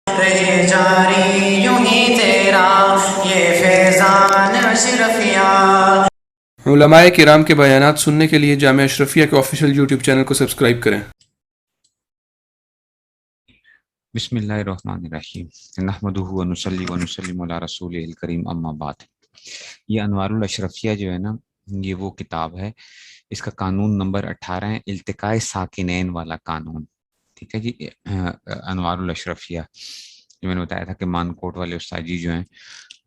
رہے جاری یوں ہی تیرا یہ فیضان اشرفیہ۔ علماء کرام کے بیانات سننے کے لیے جامعہ اشرفیہ کے آفیشیل یوٹیوب چینل کو سبسکرائب کریں۔ بسم اللہ الرحمن الرحیم نحمدہ ونصلی ونسلم علی رسولہ الکریم اما بعد۔ یہ انوار الاشرفیہ جو ہے نا، یہ وہ کتاب ہے، اس کا قانون نمبر 18 ہے، التقاء ساکنین والا قانون۔ ٹھیک ہے جی، انوار الاشرفیہ جو میں نے بتایا تھا کہ مان کوٹ والے استاد جی جو ہیں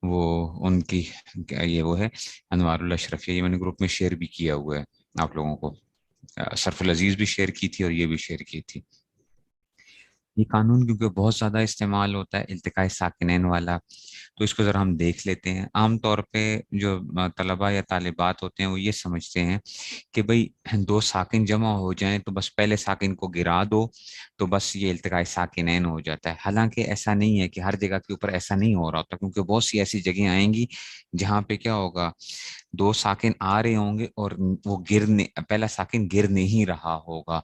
وہ ان کی یہ وہ ہے انوار الاشرفیہ، یہ میں نے گروپ میں شیئر بھی کیا ہوا ہے آپ لوگوں کو، سرف العزیز بھی شیئر کی تھی اور یہ بھی شیئر کی تھی۔ یہ قانون کیونکہ بہت زیادہ استعمال ہوتا ہے التقاء ساکنین والا، تو اس کو ذرا ہم دیکھ لیتے ہیں۔ عام طور پہ جو طلباء یا طالبات ہوتے ہیں وہ یہ سمجھتے ہیں کہ بھئی دو ساکن جمع ہو جائیں تو بس پہلے ساکن کو گرا دو تو بس یہ التقاء ساکنین ہو جاتا ہے، حالانکہ ایسا نہیں ہے، کہ ہر جگہ کے اوپر ایسا نہیں ہو رہا ہوتا، کیونکہ بہت سی ایسی جگہیں آئیں گی جہاں پہ کیا ہوگا، دو ساکن آ رہے ہوں گے اور وہ پہلا ساکن گر نہیں رہا ہوگا،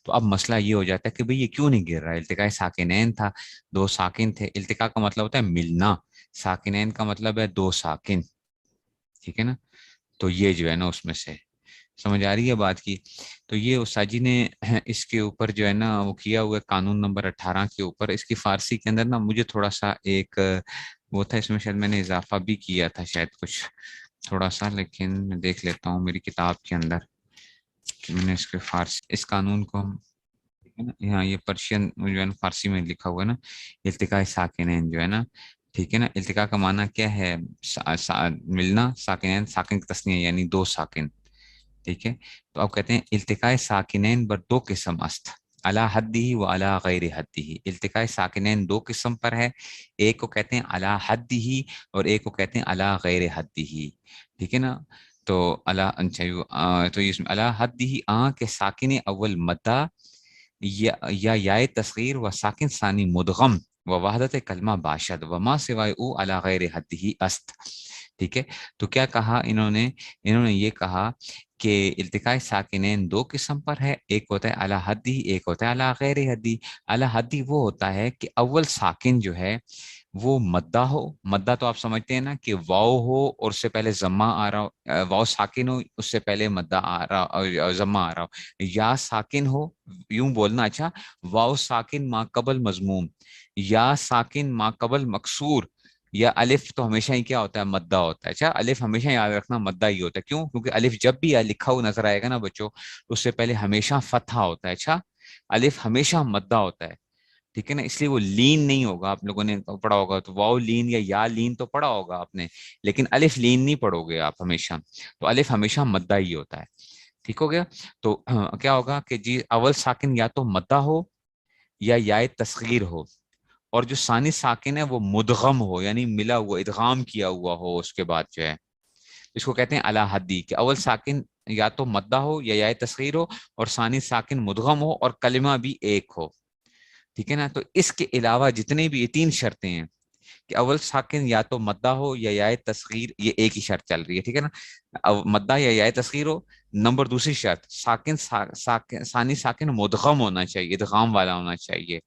تو اب مسئلہ یہ ہو جاتا ہے کہ بھئی یہ کیوں نہیں گر رہا ہے، التقاء ساکنین تھا، دو ساکن تھے، التقاء کا مطلب ہوتا ہے ملنا، ساکنین کا مطلب ہے دو ساکن، ٹھیک ہے نا، تو یہ جو ہے نا اس میں سے سمجھ آ رہی ہے بات کی۔ تو یہ استاد جی نے اس کے اوپر جو ہے نا وہ کیا ہوا ہے قانون نمبر 18 کے اوپر، اس کی فارسی کے اندر نا مجھے تھوڑا سا ایک وہ تھا، اس میں شاید میں نے اضافہ بھی کیا تھا شاید کچھ تھوڑا سا، لیکن میں دیکھ لیتا ہوں میری کتاب کے اندر کہ میں نے اس کے فارسی اس قانون کو یہاں یہ پرشین جو ہے نا فارسی میں لکھا ہوا ہے نا، التقاء ساکنین جو ہے نا، ٹھیک ہے نا، التقاء کا معنی کیا ہے، ملنا، ساکنین ساکن کی تسنیہ یعنی دو ساکن، ٹھیک ہے، تو اب کہتے ہیں التقاء ساکنین بر دو قسم است، علی حدہ و علی غیر حدہ، التقاء ساکنین دو قسم پر ہے، ایک کو کہتے ہیں علی حدہ اور ایک کو کہتے ہیں علی غیر حدہ، ٹھیک ہے نا، تو تو اس میں علی حدہ کے ساکن اول مدہ یا یائے تصغیر و ساکن ثانی مدغم و وحدت کلمہ باشد وما سوائے او علی غیر حدہ است، ٹھیک ہے، تو کیا کہا انہوں نے یہ کہا کہ التقاء ساکنین دو قسم پر ہے، ایک ہوتا ہے علی حدہ، ایک ہوتا ہے علی غیر حدہ۔ علی حدہ وہ ہوتا ہے کہ اول ساکن جو ہے وہ مدہ ہو، مدہ تو آپ سمجھتے ہیں نا کہ واو ہو اور اس سے پہلے ضمہ آ رہا ہو، واو ساکن ہو اس سے پہلے مدہ آ رہا ضمہ آ رہا ہو، یا ساکن ہو، یوں بولنا، اچھا، واو ساکن ما قبل مضموم، یا ساکن ما قبل مکسور، یا الف تو ہمیشہ ہی کیا ہوتا ہے، مدہ ہوتا ہے، اچھا الف ہمیشہ یاد رکھنا مدہ ہی ہوتا ہے، کیوں؟ کیونکہ الف جب بھی لکھا ہوا نظر آئے گا نا بچوں، اس سے پہلے ہمیشہ فتحہ ہوتا ہے، اچھا الف ہمیشہ مدہ ہوتا ہے، ٹھیک ہے نا، اس لیے وہ لین نہیں ہوگا، آپ لوگوں نے پڑھا ہوگا تو واو لین یا لین تو پڑھا ہوگا آپ نے، لیکن الف لین نہیں پڑھو گے آپ ہمیشہ، تو الف ہمیشہ مدہ ہی ہوتا ہے، ٹھیک ہو گیا، تو کیا ہوگا کہ جی اول ساکن یا تو مدہ ہو یا یائے تصغیر ہو، اور جو ثانی ساکن ہے وہ مدغم ہو، یعنی ملا ہوا ادغام کیا ہوا ہو، اس کے بعد جو ہے اس کو کہتے ہیں علی حدی، کہ اول ساکن یا تو مدہ ہو یا یائے تصغیر ہو اور ثانی ساکن مدغم ہو اور کلمہ بھی ایک ہو، ٹھیک ہے نا، تو اس کے علاوہ جتنے بھی یہ تین شرطیں ہیں کہ اول ساکن یا تو مدہ ہو یا یائے تصغیر، یہ ایک ہی شرط چل رہی ہے، ٹھیک ہے نا، مدہ یا یائے تصغیر ہو، نمبر دوسری شرط ثانی ساکن مدغم ہونا چاہیے، ادغام والا ہونا چاہیے،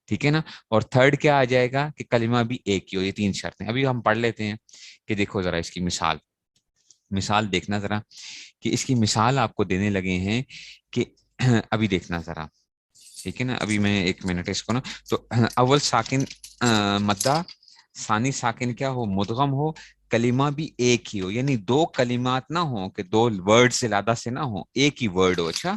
ٹھیک ہے نا، اور تھرڈ کیا آ جائے گا کہ کلمہ بھی ایک ہی ہو، یہ تین شرطیں ابھی ہم پڑھ لیتے ہیں کہ دیکھو ذرا اس کی مثال دیکھنا ذرا، کہ اس کی مثال آپ کو دینے لگے ہیں کہ ابھی دیکھنا ذرا، ٹھیک ہے نا، ابھی میں ایک منٹ اس کو نا، تو اول ساکن مدہ، ثانی ساکن کیا ہو، مدغم ہو، کلمہ بھی ایک ہی ہو، یعنی دو کلمات نہ ہوں کہ دو ورڈ سے زیادہ سے نہ ہو، ایک ہی ورڈ ہو، اچھا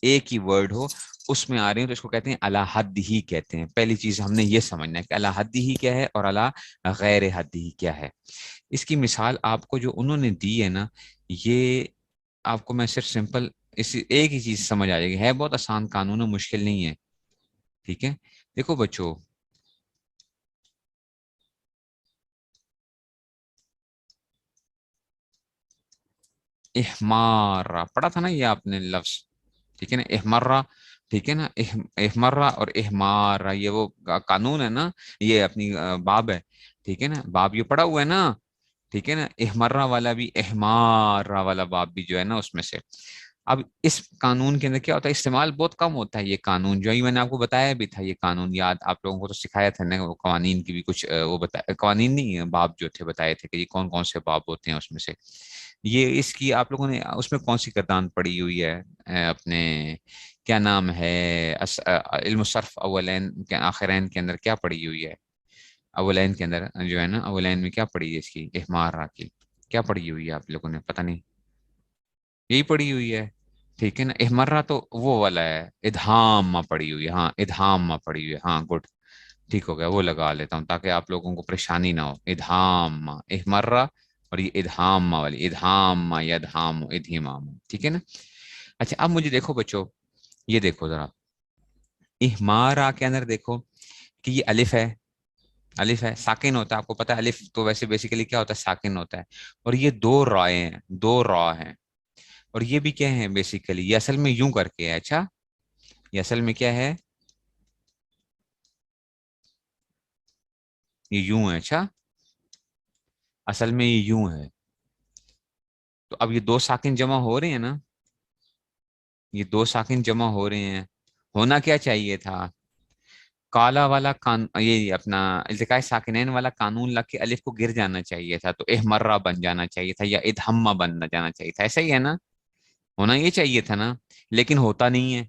ایک ہی ورڈ ہو اس میں آ رہے ہیں، تو اس کو کہتے ہیں علی حد ہی کہتے ہیں، پہلی چیز ہم نے یہ سمجھنا ہے کہ علی حد ہی کیا ہے اور علی غیر حد ہی کیا ہے۔ اس کی مثال آپ کو جو انہوں نے دی ہے نا، یہ آپ کو میں صرف سمپل اس ایک ہی چیز سمجھ آ جائے گی، ہے بہت آسان قانون ہے، مشکل نہیں ہے، ٹھیک ہے، دیکھو بچوں، احمارہ پڑھا تھا نا یہ آپ نے لفظ، ٹھیک ہے نا، احمرہ، ٹھیک ہے نا، احمرہ اور احمارہ یہ وہ قانون ہے نا، یہ اپنی باب ہے، ٹھیک ہے نا، باب یہ پڑھا ہوا ہے نا، ٹھیک ہے نا، احمرہ والا بھی احمارہ والا باب بھی جو ہے نا اس میں سے، اب اس قانون کے اندر کیا ہوتا ہے، استعمال بہت کم ہوتا ہے یہ قانون، جو ہی میں نے آپ کو بتایا بھی تھا، یہ قانون یاد آپ لوگوں کو تو سکھایا تھا نا، وہ قوانین کی بھی کچھ وہ بتا، قوانین نہیں باب جو تھے بتائے تھے کہ یہ کون کون سے باب ہوتے ہیں اس میں سے، یہ اس کی آپ لوگوں نے اس میں کون سی گردان پڑی ہوئی ہے، اپنے کیا نام ہے، علم الصرف اولین کے آخرین کے اندر کیا پڑی ہوئی ہے، اولین کے اندر جو ہے نا، اولین میں کیا پڑی ہے اس کی، احمار را کی کیا پڑی ہوئی ہے آپ لوگوں نے، پتہ نہیں، یہی پڑی ہوئی ہے، ٹھیک ہے نا، احمرہ تو وہ والا ہے، ادھام پڑی ہوئی ہے، ہاں ادھام پڑی ہوئی ہے، ہاں گڈ، ٹھیک ہو گیا، وہ لگا لیتا ہوں تاکہ آپ لوگوں کو پریشانی نہ ہو، ادھام احمرہ، اور یہ ادھام والی، ادھام یا ادھام ادھیمام، ٹھیک ہے نا۔ اچھا اب مجھے دیکھو بچوں، یہ دیکھو ذرا، احمارہ کے اندر دیکھو کہ یہ الف ہے، الف ہے، ساکن ہوتا ہے، آپ کو پتا ہے الف تو ویسے بیسیکلی کیا ہوتا ہے، ساکن ہوتا ہے، اور یہ دو رائے ہیں، دو را ہیں، اور یہ بھی کیا ہے بیسیکلی، یہ اصل میں یوں کر کے ہے، اچھا یہ اصل میں کیا ہے، یہ یوں ہے، اچھا اصل میں یہ یوں ہے، تو اب یہ دو ساکن جمع ہو رہے ہیں نا، یہ دو ساکن جمع ہو رہے ہیں، ہونا کیا چاہیے تھا، کالا والا یہ اپنا التقاء ساکنین والا قانون لگ کے الف کو گر جانا چاہیے تھا، تو احمرہ بن جانا چاہیے تھا، یا ادھمہ بن جانا چاہیے تھا، ایسا ہی ہے نا، ہونا یہ چاہیے تھا نا، لیکن ہوتا نہیں ہے،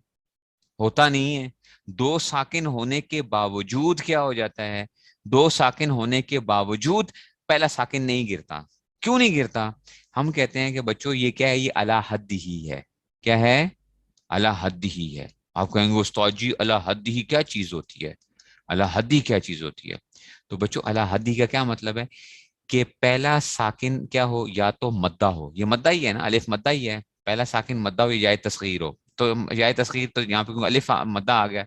ہوتا نہیں ہے، دو ساکن ہونے کے باوجود کیا ہو جاتا ہے، دو ساکن ہونے کے باوجود پہلا ساکن نہیں گرتا، کیوں نہیں گرتا، ہم کہتے ہیں کہ بچوں یہ کیا ہے، یہ علی حد ہی ہے، کیا ہے، علی حد ہی ہے، آپ کہیں گے استاد جی علی حد ہی کیا چیز ہوتی ہے، علی حد ہی کیا چیز ہوتی ہے، تو بچوں علی حد ہی کا کیا مطلب ہے کہ پہلا ساکن کیا ہو، یا تو مدہ ہو، یہ مدہ ہی ہے نا، الف مدہ ہی ہے، پہلا ساکن مدہ ہو یا تصغیر ہو، تو یا تصغیر تو یہاں پہ الف مدہ آ گیا،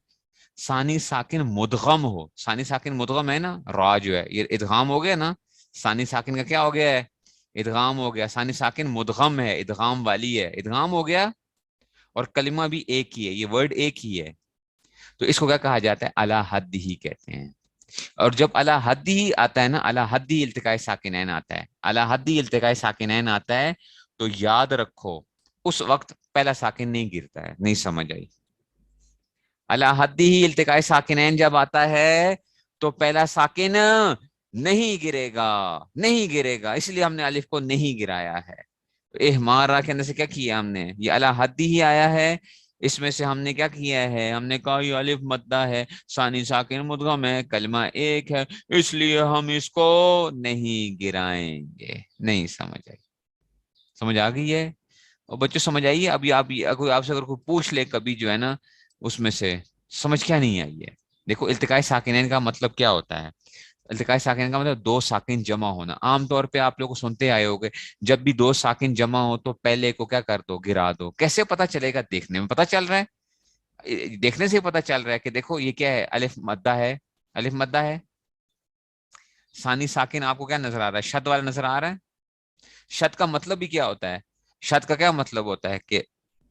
ثانی ساکن مدغم ہو، ثانی ساکن مدغم ہے نا، را جو ہے یہ ادغام ہو گیا نا، ثانی ساکن کا کیا ہو گیا ہے، ادغام ہو گیا، ثانی ساکن مدغم ہے، ادغام والی ہے، ادغام ہو گیا، اور کلمہ بھی ایک ہی ہے، یہ ورڈ ایک ہی ہے، تو اس کو کیا کہا جاتا ہے، علی حد ہی کہتے ہیں، اور جب علی حد ہی آتا ہے نا، علی حد ہی التقاء ساکنین آتا ہے، علی حد ہی التقاء ساکنین آتا ہے، تو یاد رکھو اس وقت پہلا ساکن نہیں گرتا ہے، نہیں سمجھ آئی، علی حد ہی التقاء ساکنین جب آتا ہے تو پہلا ساکن نہیں گرے گا، نہیں گرے گا، اس لیے ہم نے الف کو نہیں گرایا ہے، احمارہ کے اندر سے کیا کیا ہم نے، یہ علی حد ہی آیا ہے، اس میں سے ہم نے کیا کیا ہے، ہم نے کہا یہ الف مدہ ہے، ثانی ساکن مدغم ہے، کلمہ ایک ہے، اس لیے ہم اس کو نہیں گرائیں گے، نہیں سمجھ آئی، سمجھ آ گئی ہے، اور بچوں سمجھ آئیے، ابھی آپ سے اگر کوئی پوچھ لے کبھی جو ہے نا، اس میں سے سمجھ کیا نہیں آئی ہے، دیکھو التقاء ساکنین کا مطلب کیا ہوتا ہے، التقاء ساکنین کا مطلب دو ساکن جمع ہونا، عام طور پہ آپ لوگ کو سنتے آئے ہوگے، جب بھی دو ساکن جمع ہو تو پہلے کو کیا کر دو، گرا دو، کیسے پتا چلے گا، دیکھنے میں پتا چل رہا ہے، دیکھنے سے پتا چل رہا ہے کہ دیکھو یہ کیا ہے، الف مدہ ہے، الف مدہ ہے، ثانی ساکن آپ کو کیا نظر آ رہا ہے، شد والا نظر آ رہا ہے، شد کا مطلب بھی کیا ہوتا ہے، شد کا کیا مطلب ہوتا ہے کہ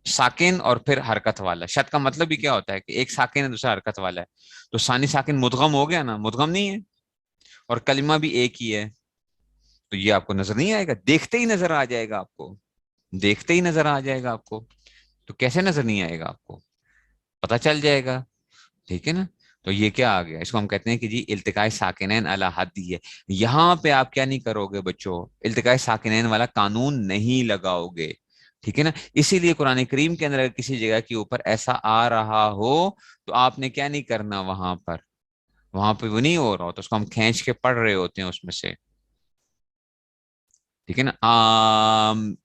ساکن اور پھر حرکت والا، شد کا مطلب بھی کیا ہوتا ہے کہ ایک ساکن ہے دوسرا حرکت والا ہے، تو ثانی ساکن مدغم ہو گیا نا، مدغم نہیں ہے، اور کلمہ بھی ایک ہی ہے، تو یہ آپ کو نظر نہیں آئے گا، دیکھتے ہی نظر آ جائے گا آپ کو، دیکھتے ہی نظر آ جائے گا آپ کو، تو کیسے نظر نہیں آئے گا آپ کو، پتا چل جائے گا، ٹھیک ہے نا، تو یہ کیا آ گیا، اس کو ہم کہتے ہیں کہ جی التقاء ساکنین علی حد ہی ہے، یہاں پہ آپ کیا نہیں کرو گے بچوں، التقاء ساکنین والا قانون نہیں لگاؤ گے، ٹھیک ہے نا، اسی لیے قرآن کریم کے اندر اگر کسی جگہ کے اوپر ایسا آ رہا ہو تو آپ نے کیا نہیں کرنا، وہاں پہ وہ نہیں ہو رہا ہو تو اس کو ہم کھینچ کے پڑھ رہے ہوتے ہیں اس میں سے، ٹھیک ہے نا،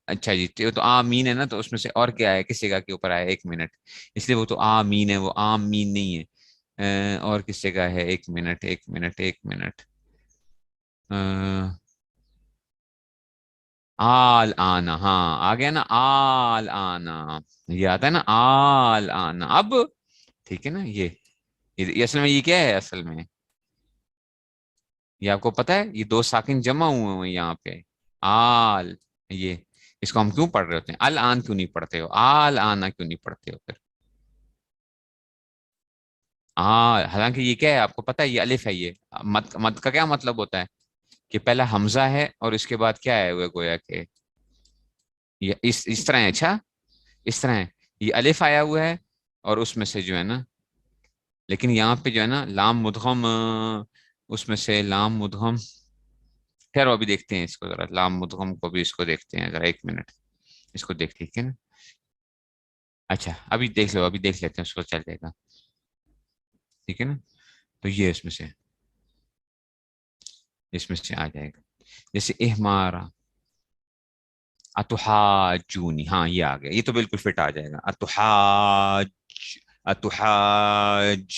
اچھا جی، تو آمین ہے نا، تو اس میں سے اور کیا ہے، کس جگہ کے اوپر آیا، ایک منٹ، اس لیے وہ تو آمین ہے، وہ آمین نہیں ہے، اور کس جگہ ہے، ایک منٹ ایک منٹ ایک منٹ، آل آنا، ہاں آ گیا نا، آل آنا، یہ آتا ہے نا، آل آنا، اب ٹھیک ہے نا، یہ اصل میں یہ کیا ہے، اصل میں یہ آپ کو پتا ہے، یہ دو ساکن جمع ہوئے ہیں یہاں پہ، آل، یہ اس کو ہم کیوں پڑھ رہے ہوتے ہیں، الان کیوں نہیں پڑھتے ہو، آل آنا کیوں نہیں پڑھتے ہو پھر، حالانکہ یہ کیا ہے آپ کو پتا ہے، یہ الف ہے، یہ مد کا کیا مطلب ہوتا ہے کہ پہلا حمزہ ہے اور اس کے بعد کیا ہے، وہ گویا کہ یہ اس طرح ہے، اچھا اس طرح ہے، یہ الف آیا ہوا ہے اور اس میں سے جو ہے نا، لیکن یہاں پہ جو ہے نا لام مدغم، اس میں سے لام مدغم، خیر ابھی دیکھتے ہیں اس کو ذرا، لام مدغم کو بھی اس کو دیکھتے ہیں ذرا، ایک منٹ اس کو دیکھ لیتے ہیں نا. اچھا ابھی دیکھ لو، ابھی دیکھ لیتے ہیں اس کو، چل جائے گا. ٹھیک ہے نا، تو یہ اس میں سے آ جائے گا. جیسے اہمارا، اتحاجونی، ہاں یہ آ گیا، یہ تو بالکل فٹ آ جائے گا. اتحاج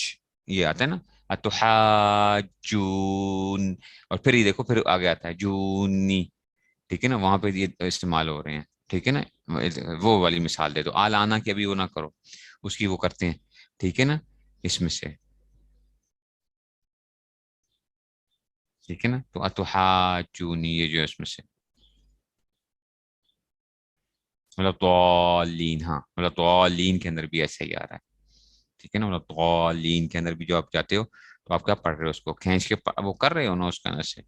یہ آتا ہے نا، اتحاجون، اور پھر یہ دیکھو پھر آگے آتا ہے جونی. ٹھیک ہے نا، وہاں پہ یہ استعمال ہو رہے ہیں. ٹھیک ہے نا، وہ والی مثال دے دو، آنا کی ابھی وہ نہ کرو، اس کی وہ کرتے ہیں. ٹھیک ہے نا، اس میں سے. ٹھیک ہے نا، تو اتحاجونی یہ جو ہے اس میں سے، مطلب توالین، ہاں مطلب توالین کے اندر بھی ایسا ہی آ رہا ہے. ٹھیک ہے نا، مطلب توالین کے اندر بھی جو آپ جاتے ہو تو آپ کیا پڑھ رہے ہو، اس کو کھینچ کے وہ کر رہے ہو نا اس کے اندر سے.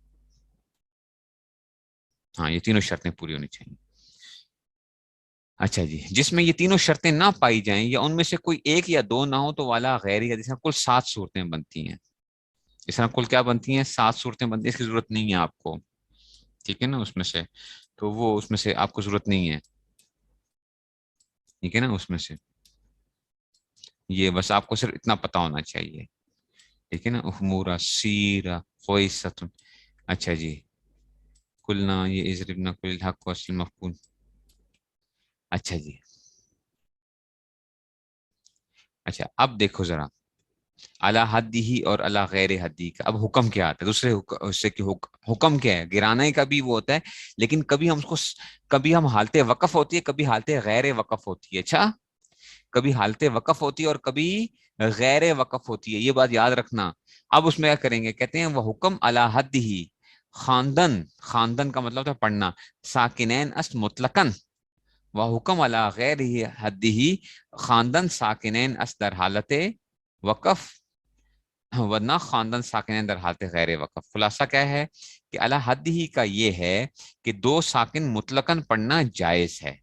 ہاں یہ تینوں شرطیں پوری ہونی چاہیے. اچھا جی، جس میں یہ تینوں شرطیں نہ پائی جائیں یا ان میں سے کوئی ایک یا دو نہ ہو تو والا غیر یا، جس میں کل 7 صورتیں بنتی ہیں. اس طرح کل کیا بنتی ہیں، 7 صورتیں بنتی ہیں. اس کی ضرورت نہیں ہے آپ کو. ٹھیک ہے نا، اس میں سے تو وہ اس میں سے آپ کو ضرورت نہیں ہے. ٹھیک ہے نا، اس میں سے یہ بس آپ کو صرف اتنا پتا ہونا چاہیے. ٹھیک ہے نا، اخمورا سیرا خویستن. اچھا جی، کلنا یہ اضربنا کل الحق وصل مفعول. اچھا جی، اچھا اب دیکھو ذرا، اللہ حدی ہی اور اللہ غیر حدی کا اب حکم کیا آتا ہے. دوسرے حصے کی حکم کیا ہے، گرانے کا بھی وہ ہوتا ہے، لیکن کبھی ہم اس کو کبھی ہم حالت وقف ہوتی ہے، کبھی حالت غیر وقف ہوتی ہے. اچھا، کبھی حالت وقف ہوتی ہے اور کبھی غیر وقف ہوتی ہے، یہ بات یاد رکھنا. اب اس میں کیا کریں گے، کہتے ہیں وہ حکم اللہ حد ہی، خاندن، خاندن کا مطلب ہے پڑھنا، ساکنین است مطلقاً، وہ حکم اللہ غیر ہی حد ہی، خاندن ساکنین است در حالت وقف، ورنہ خاندان ساکنین در حالت غیر وقف. خلاصہ کیا ہے کہ اللہ حد ہی کا یہ ہے کہ 2 ساکن مطلقاً پڑھنا جائز ہے.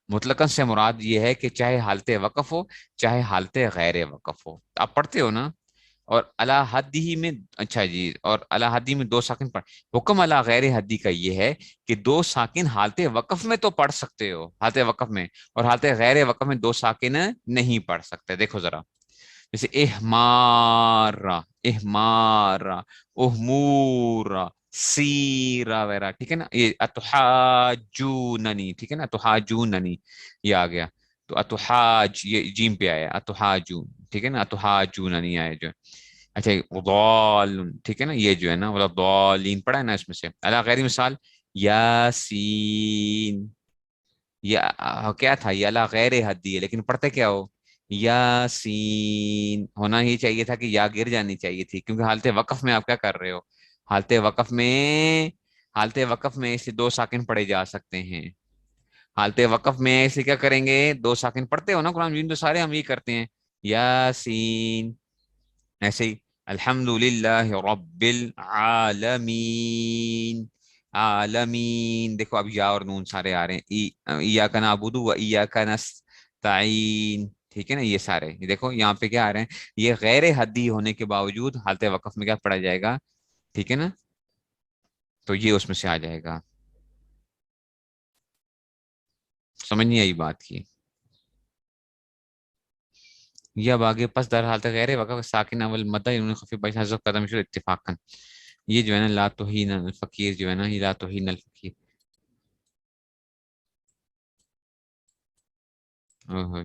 مطلقاً سے مراد یہ ہے کہ چاہے حالت وقف ہو چاہے حالت غیر وقف ہو. آپ پڑھتے ہو نا، اور اللہ حدی میں، اچھا جی، اور اللہ حدی میں 2 ساکن پڑھ. حکم اللہ غیر حدی کا یہ ہے کہ 2 ساکن حالت وقف میں تو پڑھ سکتے ہو، حالت وقف میں، اور حالت غیر وقف میں 2 ساکن نہیں پڑھ سکتے. دیکھو ذرا، جیسے احمارا، احمارا، احمورا، سیرا وغیرہ. ٹھیک ہے نا، یہ اتحاجوننی. ٹھیک ہے نا، اتحاجوننی یہ آ گیا. تو اتحاج یہ جیم پہ آیا، اتحاجون. ٹھیک ہے نا، اتحاجوننی آیا جو ہے. اچھا ضال، ٹھیک ہے نا، یہ جو ہے نا مطلب ضالین پڑھا ہے نا اس میں سے. اللہ غیر مثال، یاسین، یہ کیا تھا، یہ اللہ غیر حدی ہے، لیکن پڑھتے کیا ہو، یاسین. ہونا ہی چاہیے تھا کہ یا گر جانی چاہیے تھی، کیونکہ حالت وقف میں آپ کیا کر رہے ہو، حالت وقف میں، حالت وقف میں اسے 2 ساکن پڑھے جا سکتے ہیں. حالت وقف میں اسے کیا کریں گے، 2 ساکن پڑھتے ہو نا قرآن مجید، تو سارے ہم یہ کرتے ہیں، یاسین. ایسے ہی الحمد للہ رب العالمین، عالمین. دیکھو اب یا اور نون سارے آ رہے ہیں، ایاک نعبد و ایاک نستعین. ٹھیک ہے نا، یہ سارے یہ دیکھو یہاں پہ کیا آ رہے ہیں، یہ غیر حدی ہونے کے باوجود حالت وقف میں کیا پڑھا جائے گا. ٹھیک ہے نا، تو یہ اس میں سے آ جائے گا. سمجھ نہیں آئی بات کی. یہ اب آگے پس در حالت غیر وقف ساکن اول مدہ انہوں نے خفی باعث حذف قدم شد اتفاقا. یہ جو ہے نا لا توہین الفقیر جو ہے نا، یہ لا توہین الفقیر،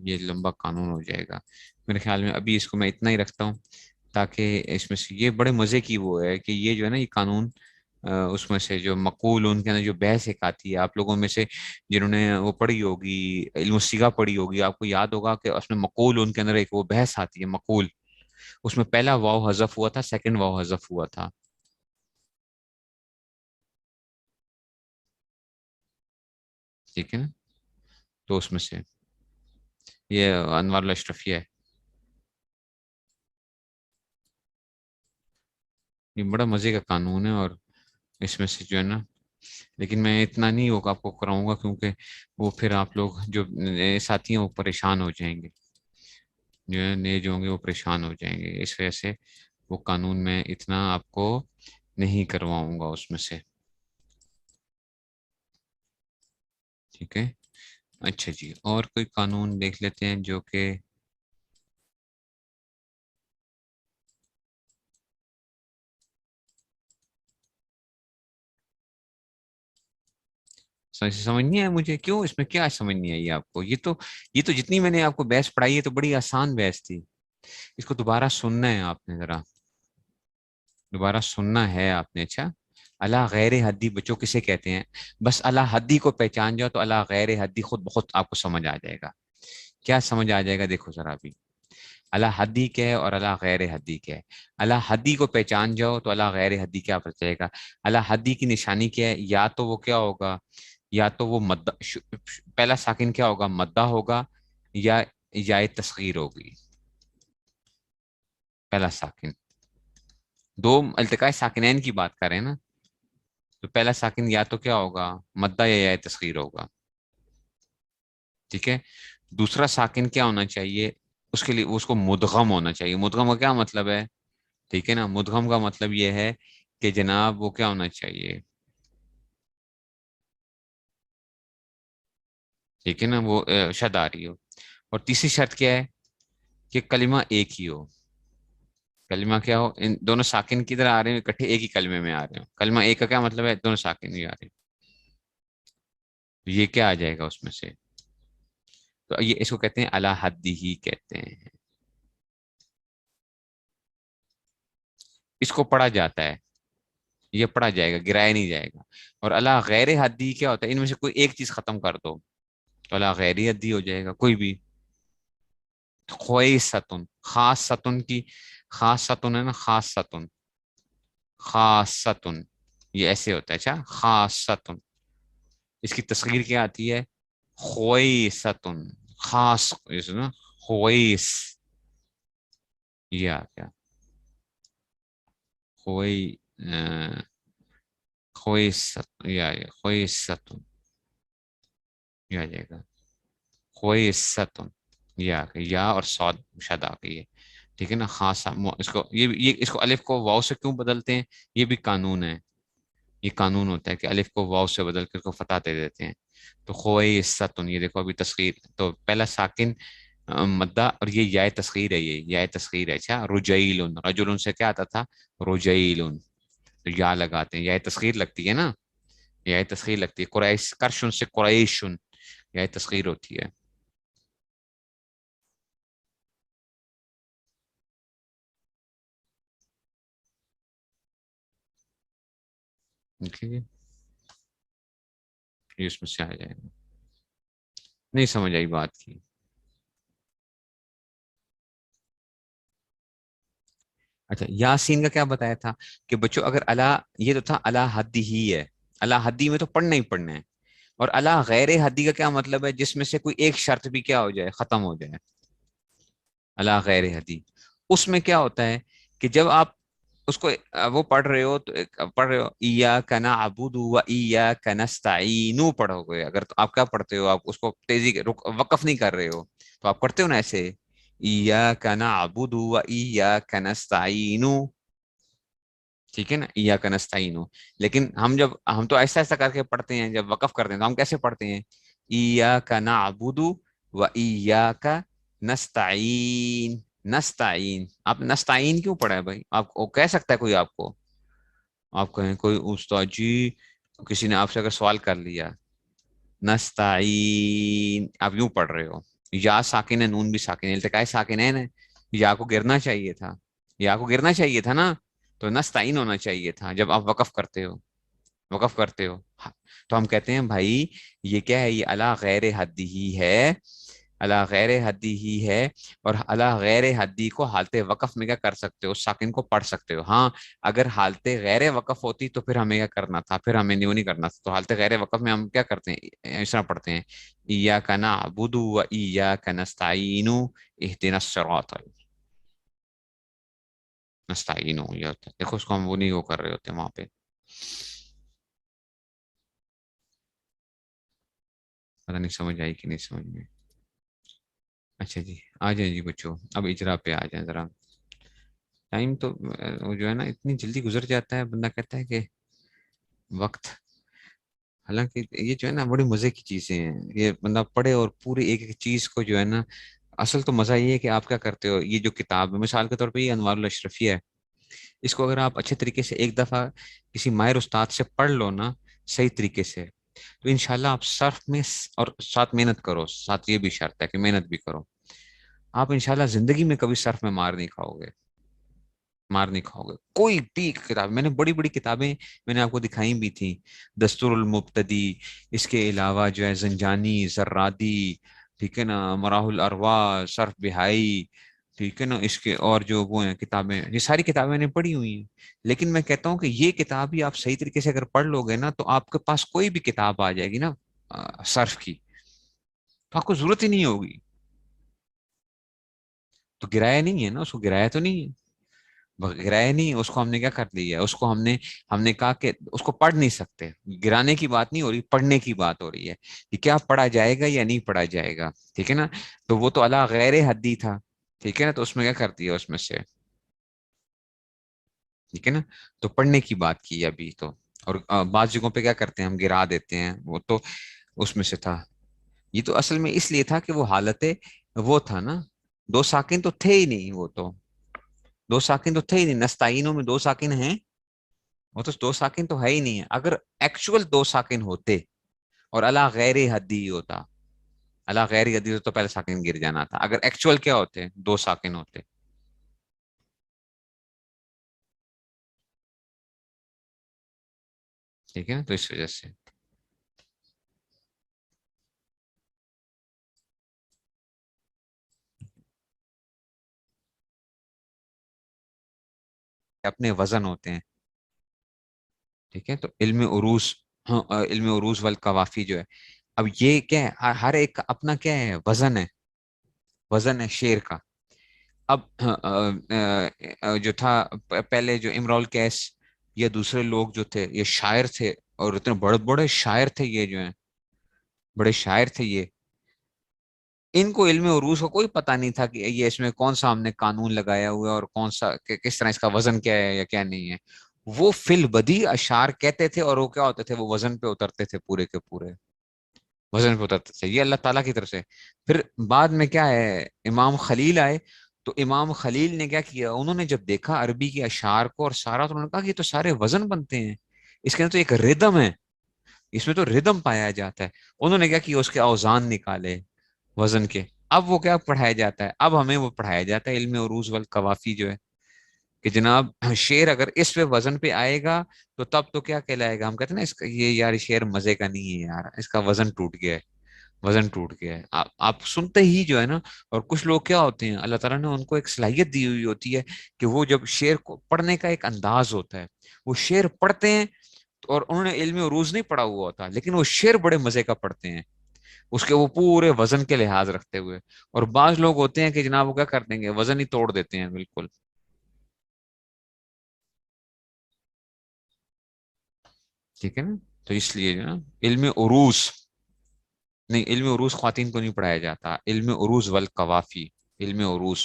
یہ لمبا قانون ہو جائے گا میرے خیال میں. ابھی اس کو میں اتنا ہی رکھتا ہوں تاکہ اس میں سے یہ بڑے مزے کی وہ ہے کہ یہ جو ہے نا یہ قانون، اس میں سے جو مقول ان کے اندر جو بحث ایک آتی ہے، آپ لوگوں میں سے جنہوں نے وہ پڑھی ہوگی، علم الصیغہ پڑھی ہوگی، آپ کو یاد ہوگا کہ اس میں مقول ان کے اندر ایک وہ بحث آتی ہے مقول. اس میں پہلا واو حذف ہوا تھا، سیکنڈ واو حذف ہوا تھا. ٹھیک ہے نا، تو اس میں سے یہ انوار الاشرفیہ ہے. یہ بڑا مزے کا قانون ہے، اور اس میں سے جو ہے نا لیکن میں اتنا نہیں ہوگا آپ کو کراؤں گا، کیونکہ وہ پھر آپ لوگ جو نئے ساتھی ہیں وہ پریشان ہو جائیں گے، جو نئے جو ہوں گے وہ پریشان ہو جائیں گے، اس وجہ سے وہ قانون میں اتنا آپ کو نہیں کرواؤں گا اس میں سے، ٹھیک ہے؟ اچھا جی، اور کوئی قانون دیکھ لیتے ہیں جو کہ سمجھ نہیں آیا مجھے، کیوں اس میں کیا سمجھ نہیں آئی آپ کو؟ یہ تو جتنی میں نے آپ کو بحث پڑھائی ہے تو بڑی آسان بحث تھی، اس کو دوبارہ سننا ہے آپ نے، ذرا دوبارہ سننا ہے آپ نے، اچھا؟ اللہ غیر حدی بچوں کسے کہتے ہیں؟ بس اللہ حدی کو پہچان جاؤ تو اللہ غیر حدی خود بخود آپ کو سمجھ آ جائے گا۔ کیا سمجھ آ جائے گا؟ دیکھو ذرا ابھی، اللہ حدی کیا ہے اور اللہ غیر حدی کیا ہے۔ اللہ حدی کو پہچان جاؤ تو اللہ غیر حدی کیا پتہ چلے گا۔ اللہ حدی کی نشانی کیا ہے؟ یا تو وہ کیا ہوگا، یا تو وہ پہلا ساکن کیا ہوگا؟ مدہ ہوگا، یا تصغیر ہوگی۔ پہلا ساکن، دو التقاء ساکنین کی بات کر رہے ہیں نا، تو پہلا ساکن یا تو کیا ہوگا؟ مدہ یا تصغیر ہوگا، ٹھیک ہے؟ دوسرا ساکن کیا ہونا چاہیے؟ اس کے لیے اس کو مدغم ہونا چاہیے۔ مدغم کا کیا مطلب ہے؟ ٹھیک ہے نا، مدغم کا مطلب یہ ہے کہ جناب وہ کیا ہونا چاہیے، ٹھیک ہے نا، وہ شد آ رہی ہو۔ اور تیسری شرط کیا ہے؟ کہ کلمہ ایک ہی ہو۔ کلمہ کیا ہو؟ ان دونوں ساکن کی طرح آ رہے ہیں اکٹھے ایک ہی کلمے میں آ رہے ہو۔ کلمہ ایک کا کیا مطلب ہے؟ دونوں ساکن ہی آ رہے ہیں، تو یہ کیا آ جائے گا اس میں سے؟ تو یہ اس کو کہتے ہیں علی حدی ہی کہتے ہیں، اس کو پڑھا جاتا ہے، یہ پڑھا جائے گا، گرایا نہیں جائے گا۔ اور اللہ غیر حدی کیا ہوتا ہے؟ ان میں سے کوئی ایک چیز ختم کر دو تو اللہ غیر حدی ہو جائے گا، کوئی بھی۔ خواستن، خاص ستن کی، خاص ستن ہے نا، خاص ستن، خاص ستن، یہ ایسے ہوتا ہے، اچھا؟ خاص ستن، اس کی تصغیر کیا آتی ہے؟ خواستن، خاص، نا، خویس، یہ آ گیا، خوی خویست، یہ آ گیا، خویستن، یہ آ جائے گا، خویستن، یہ آ گئی، یا اور صاد شد آ گئی ہے، ٹھیک ہے نا؟ خاص اس کو یہ اس کو الف کو واو سے کیوں بدلتے ہیں؟ یہ بھی قانون ہے، یہ قانون ہوتا ہے کہ الف کو واو سے بدل کر اس کو فتح دے دیتے ہیں۔ تو خویستن، یہ دیکھو ابھی تصغیر، تو پہلا ساکن مدہ، اور یہ یا تصغیر ہے، یہ یا تصغیر ہے، اچھا؟ رجیلن، رجلن سے کیا آتا تھا؟ رجیلن، تو یا لگاتے ہیں، یا تصغیر لگتی ہے نا، یا تصغیر لگتی ہے۔ قریش، کرشن سے قریشن، یا تصغیر ہوتی ہے، ٹھیک ہے؟ یہ اس میں سے آ جائے گا، نہیں سمجھ آئی بات کی؟ اچھا، یاسین کا کیا بتایا تھا کہ بچوں اگر اللہ، یہ تو تھا اللہ حدی ہی ہے، اللہ حدی میں تو پڑھنا ہی پڑھنا ہے، اور اللہ غیر حدی کا کیا مطلب ہے؟ جس میں سے کوئی ایک شرط بھی کیا ہو جائے؟ ختم ہو جائے، اللہ غیر حدی۔ اس میں کیا ہوتا ہے کہ جب آپ اس کو وہ پڑھ رہے ہو تو پڑھ رہے ہو ایاک نعبد و ایاک نستعین پڑھو گے، اگر تو آپ کیا پڑھتے ہو؟ آپ اس کو تیزی کے وقف نہیں کر رہے ہو، تو آپ کرتے ہو نا ایسے، ایاک نعبد و ایاک نستعین، ٹھیک ہے نا؟ ایاک نستعین۔ لیکن ہم تو ایسا ایسا کر کے پڑھتے ہیں، جب وقف کرتے ہیں تو ہم کیسے پڑھتے ہیں؟ ایاک نعبد و ایاک نستعین، نستعین۔ آپ نستعین کیوں پڑھا ہے بھائی؟ آپ کو کہہ سکتا ہے کوئی آپ کو؟ آپ کہیں کوئی استاد جی، کسی نے آپ سے اگر سوال کر لیا، نستعین آپ یوں پڑھ رہے ہو، یا ساکن ہے، نون بھی ساکن ہے، التقاء ساکنین ہے، یا کو گرنا چاہیے تھا، یا کو گرنا چاہیے تھا نا، تو نستعین ہونا چاہیے تھا جب آپ وقف کرتے ہو، وقف کرتے ہو۔ ہاں، تو ہم کہتے ہیں بھائی یہ کیا ہے؟ یہ اللہ غیر حدی ہی ہے، اللہ غیر حدی ہی ہے، اور اللہ غیر حدی کو حالت وقف میں کیا کر سکتے ہو؟ ساکن کو پڑھ سکتے ہو۔ ہاں، اگر حالت غیر وقف ہوتی تو پھر ہمیں کیا کرنا تھا؟ پھر ہمیں نیو نہیں کرنا تھا، تو حالت غیر وقف میں ہم کیا کرتے ہیں؟ اس طرح پڑھتے ہیں، ایاک نعبد و ایاک نستعین اہدنا الصراط نستعین، یہ ہوتا ہے۔ دیکھو اس کو ہم وہ نہیں وہ کر رہے ہوتے وہاں پہ، پتہ نہیں سمجھ آئی کہ نہیں سمجھ میں. اچھا جی آ جائیں جی بچوں, اب اجرا پہ آ جائیں ذرا. ٹائم تو وہ جو ہے نا اتنی جلدی گزر جاتا ہے, بندہ کہتا ہے کہ وقت, حالانکہ یہ جو ہے نا بڑی مزے کی چیزیں ہیں. یہ بندہ پڑھے اور پوری ایک ایک چیز کو جو ہے نا, اصل تو مزہ یہ ہے کہ آپ کیا کرتے ہو. یہ جو کتاب ہے مثال کے طور پہ یہ انوار الاشرفیہ ہے, اس کو اگر آپ اچھے طریقے سے ایک دفعہ کسی ماہر استاد سے پڑھ لو نا صحیح طریقے سے, تو انشاءاللہ آپ صرف میں اور ساتھ محنت کرو, ساتھ یہ بھی شرط ہے کہ محنت بھی کرو, آپ انشاءاللہ زندگی میں کبھی صرف میں مار نہیں کھاؤ گے, مار نہیں کھاؤ گے. کوئی بھی کتاب, میں نے بڑی بڑی کتابیں میں نے آپ کو دکھائی بھی تھی, دستور المبتدی, اس کے علاوہ جو ہے زنجانی, زرادی, ٹھیک ہے نا, مراح الارواح, صرف بہائی, ٹھیک ہے نا, اس کے اور جو وہ ہیں کتابیں, یہ ساری کتابیں میں نے پڑھی ہوئی ہیں. لیکن میں کہتا ہوں کہ یہ کتاب ہی آپ صحیح طریقے سے اگر پڑھ لو گے نا, تو آپ کے پاس کوئی بھی کتاب آ جائے گی نا صرف کی, تو آپ کو ضرورت ہی نہیں ہوگی. تو گرایا نہیں ہے نا, اس کو گرایا تو نہیں ہے, گرایا نہیں, اس کو ہم نے کیا کر لیا ہے, اس کو ہم نے کہا کہ اس کو پڑھ نہیں سکتے. گرانے کی بات نہیں ہو رہی, پڑھنے کی بات ہو رہی ہے کہ کیا پڑھا جائے گا یا نہیں پڑھا جائے گا, ٹھیک ہے نا. تو وہ تو اللہ غیر حدی تھا, ٹھیک ہے نا, تو اس میں کیا کر دیا اس میں سے, ٹھیک ہے نا. تو پڑھنے کی بات کی ابھی تو, اور بعض جگہوں پہ کیا کرتے ہیں ہم گرا دیتے ہیں, وہ تو اس میں سے تھا. یہ تو اصل میں اس لیے تھا کہ وہ حالت وہ تھا نا, دو ساکن تو تھے ہی نہیں, وہ تو دو ساکن تو تھے ہی نہیں. نستعینوں میں دو ساکن ہیں, وہ تو دو ساکن تو ہے ہی نہیں ہے. اگر ایکچوئل دو ساکن ہوتے اور اللہ غیر حدی ہوتا, اللہ غیر حدی ہوتا تو پہلے ساکن گر جانا تھا. اگر ایکچوئل کیا ہوتے, دو ساکن ہوتے, ٹھیک ہے نا. تو اس وجہ سے اپنے وزن ہوتے ہیں, ٹھیک ہے. تو علم عروض, ہاں, علم عروض والقوافی جو ہے, اب یہ کیا ہے, ہر ایک کا اپنا کیا ہے, وزن ہے, وزن ہے شعر کا. اب جو تھا پہلے جو امراؤل کیس یا دوسرے لوگ جو تھے, یہ شاعر تھے, اور اتنے بڑے بڑے شاعر تھے, یہ جو ہیں بڑے شاعر تھے یہ. ان کو علم عروض کا کوئی پتہ نہیں تھا کہ یہ اس میں کون سا ہم نے قانون لگایا ہوا ہے, اور کون سا کس طرح اس کا وزن کیا ہے یا کیا نہیں ہے. وہ فی البدی اشعار کہتے تھے, اور وہ کیا ہوتے تھے, وہ وزن پہ اترتے تھے, پورے کے پورے وزن پہ اترتے تھے. یہ اللہ تعالیٰ کی طرف سے. پھر بعد میں کیا ہے, امام خلیل آئے, تو امام خلیل نے کیا کیا, انہوں نے جب دیکھا عربی کے اشعار کو اور سارا, تو انہوں نے کہا کہ یہ تو سارے وزن بنتے ہیں, اس کے اندر تو ایک ردم ہے, اس میں تو ردم پایا جاتا ہے. انہوں نے کیا کیا, اس کے اوزان نکالے وزن کے. اب وہ کیا پڑھایا جاتا ہے, اب ہمیں وہ پڑھایا جاتا ہے علم عروض والقوافی جو ہے, کہ جناب شعر اگر اس پہ وزن پہ آئے گا تو تب تو کیا کہلائے گا. ہم کہتے ہیں نا اس کا, یہ یار شعر مزے کا نہیں ہے یار, اس کا وزن ٹوٹ گیا ہے, وزن ٹوٹ گیا ہے. آپ سنتے ہی جو ہے نا. اور کچھ لوگ کیا ہوتے ہیں, اللہ تعالیٰ نے ان کو ایک صلاحیت دی ہوئی ہوتی ہے کہ وہ جب شعر کو پڑھنے کا ایک انداز ہوتا ہے, وہ شعر پڑھتے ہیں, اور انہوں نے علم عروض نہیں پڑھا ہوا ہوتا, لیکن وہ شعر بڑے مزے کا پڑھتے ہیں, اس کے وہ پورے وزن کے لحاظ رکھتے ہوئے. اور بعض لوگ ہوتے ہیں کہ جناب وہ کیا کر دیں گے, وزن ہی توڑ دیتے ہیں بالکل, ٹھیک ہے نا. تو اس لیے جو نا علم عروض نہیں, علم عروض خواتین کو نہیں پڑھایا جاتا, علم عروض والقوافی, علم عروض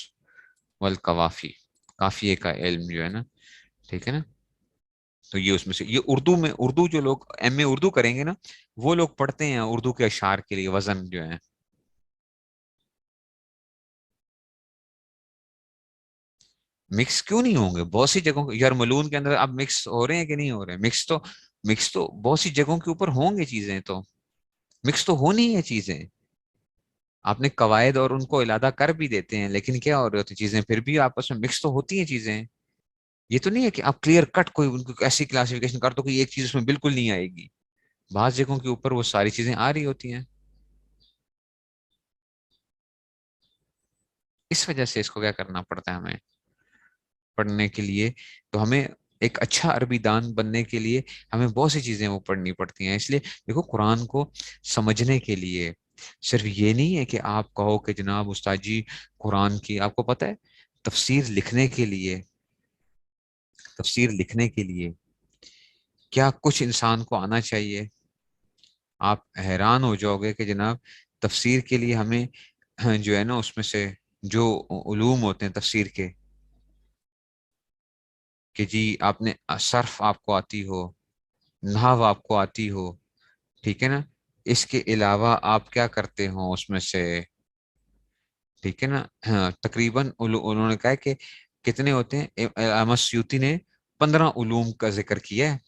والقوافی, قافیے کا علم جو ہے نا, ٹھیک ہے نا. تو یہ اس میں سے, یہ اردو میں, اردو جو لوگ ایم اے اردو کریں گے نا, وہ لوگ پڑھتے ہیں اردو کے اشعار کے لیے وزن جو ہے. مکس کیوں نہیں ہوں گے, بہت سی جگہوں یارملون کے اندر اب مکس ہو رہے ہیں کہ نہیں ہو رہے ہیں. مکس تو بہت سی جگہوں کے اوپر ہوں گے چیزیں, تو مکس تو ہونی ہے چیزیں. آپ نے قواعد اور ان کو علادہ کر بھی دیتے ہیں, لیکن کیا ہو رہی ہوتی چیزیں, پھر بھی آپس میں مکس تو ہوتی ہیں چیزیں. یہ تو نہیں ہے کہ آپ کلیئر کٹ کوئی ان کو ایسی کلاسیفیکیشن کر دو کہ ایک چیز اس میں بالکل نہیں آئے گی. بعض جگہوں کے اوپر وہ ساری چیزیں آ رہی ہوتی ہیں. اس وجہ سے اس کو کیا کرنا پڑتا ہے ہمیں پڑھنے کے لیے. تو ہمیں ایک اچھا عربی دان بننے کے لیے ہمیں بہت سی چیزیں وہ پڑھنی پڑتی ہیں. اس لیے دیکھو, قرآن کو سمجھنے کے لیے صرف یہ نہیں ہے کہ آپ کہو کہ جناب استاد جی قرآن کی, آپ کو پتہ ہے تفسیر لکھنے کے لیے, تفسیر لکھنے کے لیے کیا کچھ انسان کو آنا چاہیے. آپ حیران ہو جاؤ گے کہ جناب تفسیر کے لیے ہمیں جو ہے نا اس میں سے جو علوم ہوتے ہیں تفسیر کے، کہ جی آپ نے صرف آپ کو آتی ہو، نحو آپ کو آتی ہو، ٹھیک ہے نا، اس کے علاوہ آپ کیا کرتے ہو اس میں سے، ٹھیک ہے نا، ہاں تقریباً انہوں نے کہا ہے کہ کتنے ہوتے ہیں، علامہ سیوطی نے 15 علوم کا ذکر کیا ہے،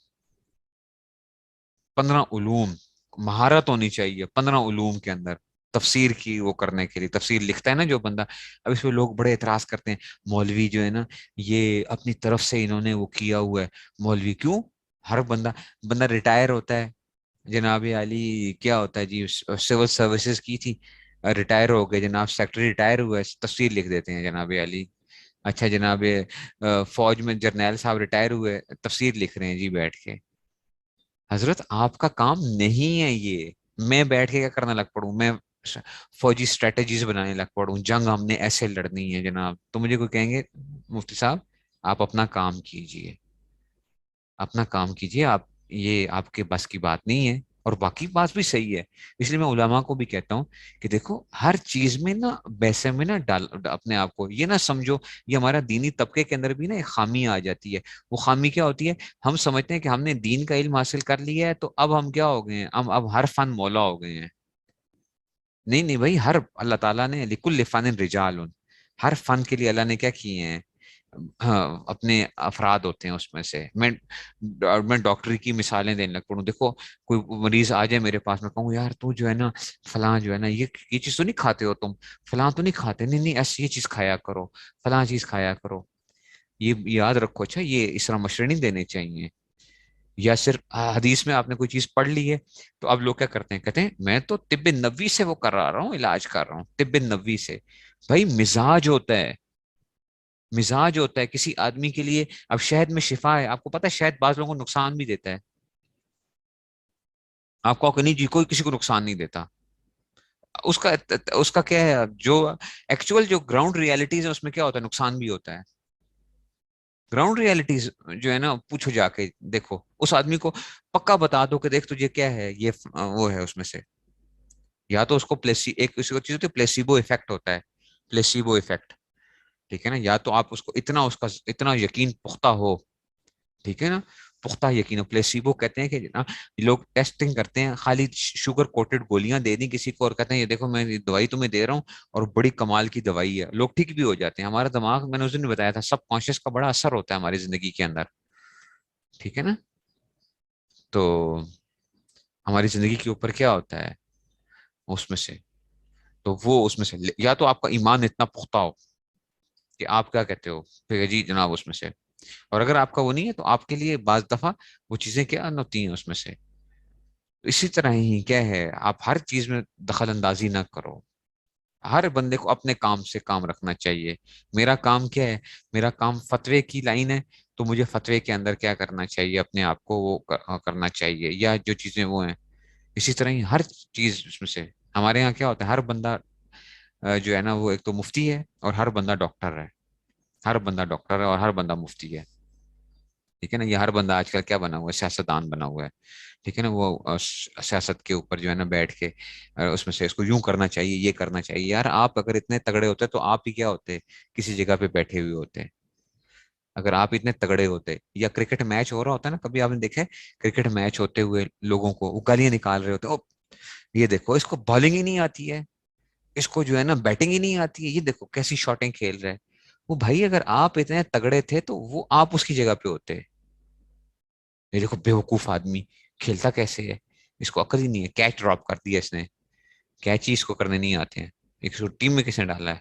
15 علوم، مہارت ہونی چاہیے 15 علوم کے اندر تفسیر کی وہ کرنے کے لیے، تفسیر لکھتا ہے نا جو بندہ۔ اب اس پہ لوگ بڑے اعتراض کرتے ہیں، مولوی جو ہے نا یہ اپنی طرف سے انہوں نے وہ کیا ہوا ہے، مولوی کیوں؟ ہر بندہ ریٹائر ہوتا ہے، جناب علی کیا ہوتا ہے جی، سول سروسز کی تھی، ریٹائر ہو گئے جناب، سیکٹری ریٹائر ہوئے، تفسیر لکھ دیتے ہیں جناب علی۔ اچھا جناب فوج میں جرنیل صاحب ریٹائر ہوئے، تفسیر لکھ رہے ہیں جی بیٹھ کے۔ حضرت آپ کا کام نہیں ہے یہ، میں بیٹھ کے کیا کرنا لگ پڑوں، میں فوجی اسٹریٹجیز بنانے لگ پڑوں، جنگ ہم نے ایسے لڑنی ہے جناب، تو مجھے کوئی کہیں گے مفتی صاحب آپ اپنا کام کیجئے، اپنا کام کیجئے، آپ یہ آپ کے بس کی بات نہیں ہے۔ اور باقی بات بھی صحیح ہے، اس لیے میں علماء کو بھی کہتا ہوں کہ دیکھو ہر چیز میں نا ویسے میں نا ڈال اپنے آپ کو یہ نہ سمجھو، یہ ہمارا دینی طبقے کے اندر بھی نا ایک خامی آ جاتی ہے۔ وہ خامی کیا ہوتی ہے؟ ہم سمجھتے ہیں کہ ہم نے دین کا علم حاصل کر لیا ہے تو اب ہم کیا ہو گئے ہیں، ہم اب ہر فن مولا ہو گئے ہیں۔ نہیں نہیں بھائی، ہر اللہ تعالیٰ نے لکل فن رجال، ہر فن کے لیے اللہ نے کیا کیے ہیں، ہاں اپنے افراد ہوتے ہیں اس میں سے۔ میں ڈاکٹری کی مثالیں دینے لگ پڑوں، دیکھو کوئی مریض آ جائے میرے پاس، میں کہوں یار تو جو ہے نا فلاں جو ہے نا یہ چیز تو نہیں کھاتے ہو تم، فلاں تو نہیں کھاتے، نہیں نہیں ایسی یہ چیز کھایا کرو، فلاں چیز کھایا کرو، یہ یاد رکھو، اچھا یہ اس طرح مشورے نہیں دینے چاہیے۔ یا صرف حدیث میں آپ نے کوئی چیز پڑھ لی ہے تو اب لوگ کیا کرتے ہیں، کہتے ہیں میں تو طب نبوی سے وہ کرا رہا ہوں، علاج کر رہا ہوں طب نبوی سے۔ بھائی مزاج ہوتا ہے، مزاج ہوتا ہے کسی آدمی کے لیے۔ اب شہد میں شفا ہے، آپ کو پتا ہے شہد بعض لوگوں کو نقصان بھی دیتا ہے، آپ کو کہ نہیں جی کوئی کسی کو نقصان نہیں دیتا، اس کا اس کا کیا ہے، جو ایکچوئل جو گراؤنڈ ریالٹیز ہے اس میں کیا ہوتا ہے، نقصان بھی ہوتا ہے۔ گراؤنڈ ریالٹیز جو ہے نا پوچھو جا کے دیکھو، اس آدمی کو پکا بتا دو کہ دیکھ تجھے کیا ہے یہ وہ ہے اس میں سے، یا تو اس کو ایک چیز ہوتی ہے پلیسیبو افیکٹ ہوتا ہے، پلیسیبو افیکٹ، ٹھیک ہے نا، یا تو آپ اس کو اتنا اس کا اتنا یقین پختہ ہو، ٹھیک ہے نا، پختہ یقین، پلیسیبو کہتے ہیں کہ لوگ ٹیسٹنگ کرتے ہیں، خالی شوگر کوٹڈ گولیاں دے دیں کسی کو اور کہتے ہیں یہ دیکھو میں دوائی تمہیں دے رہا ہوں اور بڑی کمال کی دوائی ہے، لوگ ٹھیک بھی ہو جاتے ہیں۔ ہمارا دماغ میں نے اس دن بتایا تھا سب کانشیس کا بڑا اثر ہوتا ہے ہماری زندگی کے اندر، ٹھیک ہے نا، تو ہماری زندگی کے اوپر کیا ہوتا ہے اس میں سے، تو وہ اس میں سے یا تو آپ کا ایمان اتنا پختہ ہو کہ آپ کیا کہتے ہو کہ جی جناب اس میں سے، اور اگر آپ کا وہ نہیں ہے تو آپ کے لیے بعض دفعہ وہ چیزیں کیا ہوتی ہیں اس میں سے۔ اسی طرح ہی کیا ہے، آپ ہر چیز میں دخل اندازی نہ کرو، ہر بندے کو اپنے کام سے کام رکھنا چاہیے۔ میرا کام کیا ہے، میرا کام فتوے کی لائن ہے، تو مجھے فتوے کے اندر کیا کرنا چاہیے، اپنے آپ کو وہ کرنا چاہیے، یا جو چیزیں وہ ہیں۔ اسی طرح ہی ہر چیز اس میں سے، ہمارے یہاں کیا ہوتا ہے، ہر بندہ جو ہے نا وہ ایک تو مفتی ہے اور ہر بندہ ڈاکٹر ہے، ہر بندہ ڈاکٹر ہے اور ہر بندہ مفتی ہے، ٹھیک ہے نا، یہ ہر بندہ آج کل کیا بنا ہوا ہے، سیاستدان بنا ہوا ہے، ٹھیک ہے نا، وہ سیاست کے اوپر جو ہے نا بیٹھ کے اس میں سے اس کو یوں کرنا چاہیے، یہ کرنا چاہیے۔ یار آپ اگر اتنے تگڑے ہوتے تو آپ ہی کیا ہوتے، کسی جگہ پہ بیٹھے ہوئے ہوتے، اگر آپ اتنے تگڑے ہوتے۔ یا کرکٹ میچ ہو رہا ہوتا ہے نا، کبھی آپ نے دیکھا ہے کرکٹ میچ ہوتے ہوئے لوگوں کو وہ گالیاں نکال رہے ہوتے ہیں، یہ دیکھو اس کو بالنگ ہی نہیں آتی ہے، اس کو جو ہے نا بیٹنگ ہی نہیں آتی ہے، یہ دیکھو کیسی شاٹیں کھیل رہے ہیں۔ وہ بھائی اگر آپ اتنے تگڑے تھے تو وہ آپ اس کی جگہ پہ ہوتے، یہ دیکھو بیوقوف آدمی کھیلتا کیسے ہے، اس کو عقل ہی نہیں ہے، کیچ ڈراپ کر دیا اس نے، کیچ ہی اس کو کرنے نہیں آتے ہیں، ایک ٹیم میں کس نے ڈالا ہے،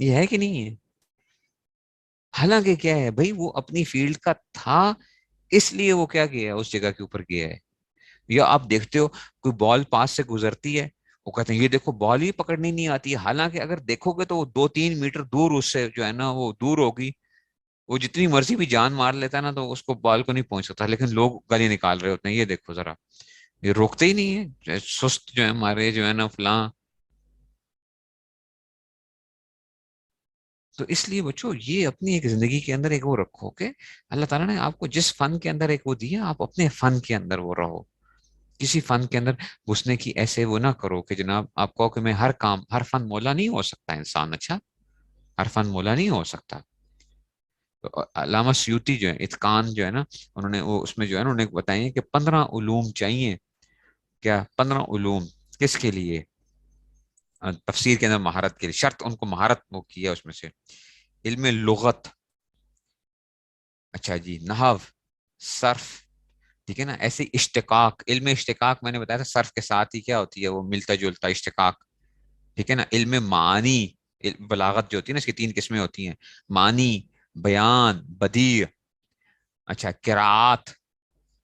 یہ ہے کہ نہیں ہے؟ حالانکہ کیا ہے بھائی، وہ اپنی فیلڈ کا تھا، اس لیے وہ کیا گیا ہے، اس جگہ کے اوپر گیا ہے۔ یا آپ دیکھتے ہو کوئی بال پاس سے گزرتی ہے، وہ کہتے ہیں یہ دیکھو بال ہی پکڑنی نہیں آتی ہے، حالانکہ اگر دیکھو گے تو وہ 2-3 میٹر دور اس سے جو ہے نا وہ دور ہوگی، وہ جتنی مرضی بھی جان مار لیتا ہے نا تو اس کو بال کو نہیں پہنچ سکتا، لیکن لوگ گالی نکال رہے ہوتے ہیں، یہ دیکھو ذرا، یہ روکتے ہی نہیں ہے، سست جو ہے ہمارے جو ہے نا فلاں۔ تو اس لیے بچو یہ اپنی ایک زندگی کے اندر ایک وہ رکھو کہ اللہ تعالیٰ نے آپ کو جس فن کے اندر ایک وہ دیا، آپ اپنے فن کے اندر وہ رہو، کسی فن کے اندر گھسنے کی ایسے وہ نہ کرو کہ جناب آپ کہو کہ میں ہر فن مولا نہیں ہو سکتا انسان. اچھا ہر فن مولا نہیں ہو سکتا. تو علامہ سیوطی جو ہے اتقان جو ہے نا انہوں نے وہ اس میں جو ہے نا انہوں نے بتائی کہ 15 علوم چاہیے. کیا 15 علوم کس کے لیے؟ تفسیر کے اندر مہارت کے لیے. شرط ان کو مہارت وہ کیا اس میں سے علم لغت, اچھا جی, نحو, صرف, ٹھیک ہے نا, ایسے اشتقاق. علم اشتقاق میں نے بتایا تھا صرف کے ساتھ ہی کیا ہوتی ہے وہ ملتا جلتا اشتقاق, ٹھیک ہے نا. علم معانی, بلاغت جو ہوتی ہے نا اس کی 3 قسمیں ہوتی ہیں, معنی, بیان, بدیع. اچھا قراءات,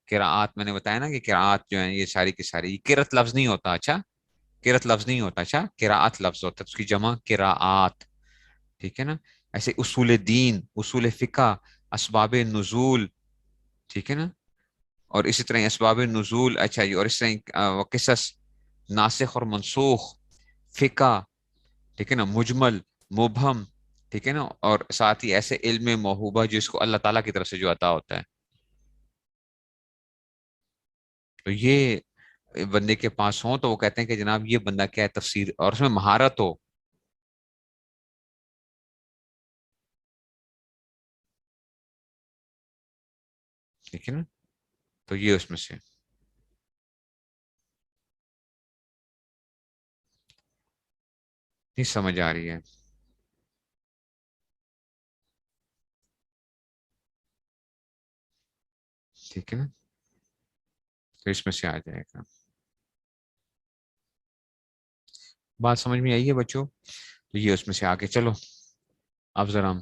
قراءات میں نے بتایا نا کہ قراءات جو ہیں یہ ساری کی ساری قرت لفظ نہیں ہوتا. اچھا قرت لفظ نہیں ہوتا, اچھا قراءت لفظ ہوتا ہے, اس کی جمع قراءات, ٹھیک ہے نا. ایسے اصول دین, اصول فقہ, اسباب نزول, ٹھیک ہے نا, اور اسی طرح اسباب نزول. اچھا جی, اور اس طرح قصص, ناسخ اور منسوخ, فقہ, ٹھیک ہے نا, مجمل, مبہم, ٹھیک ہے نا, اور ساتھ ہی ایسے علم موہوبہ جس کو اللہ تعالیٰ کی طرف سے جو عطا ہوتا ہے. تو یہ بندے کے پاس ہوں تو وہ کہتے ہیں کہ جناب یہ بندہ کیا ہے تفسیر, اور اس میں مہارت ہو. ٹھیک ہے نا, تو یہ اس میں سے نہیں سمجھ آ رہی ہے. ٹھیک ہے نا, تو اس میں سے آ جائے گا. بات سمجھ میں آئی ہے بچوں؟ تو یہ اس میں سے آگے چلو اب ذرا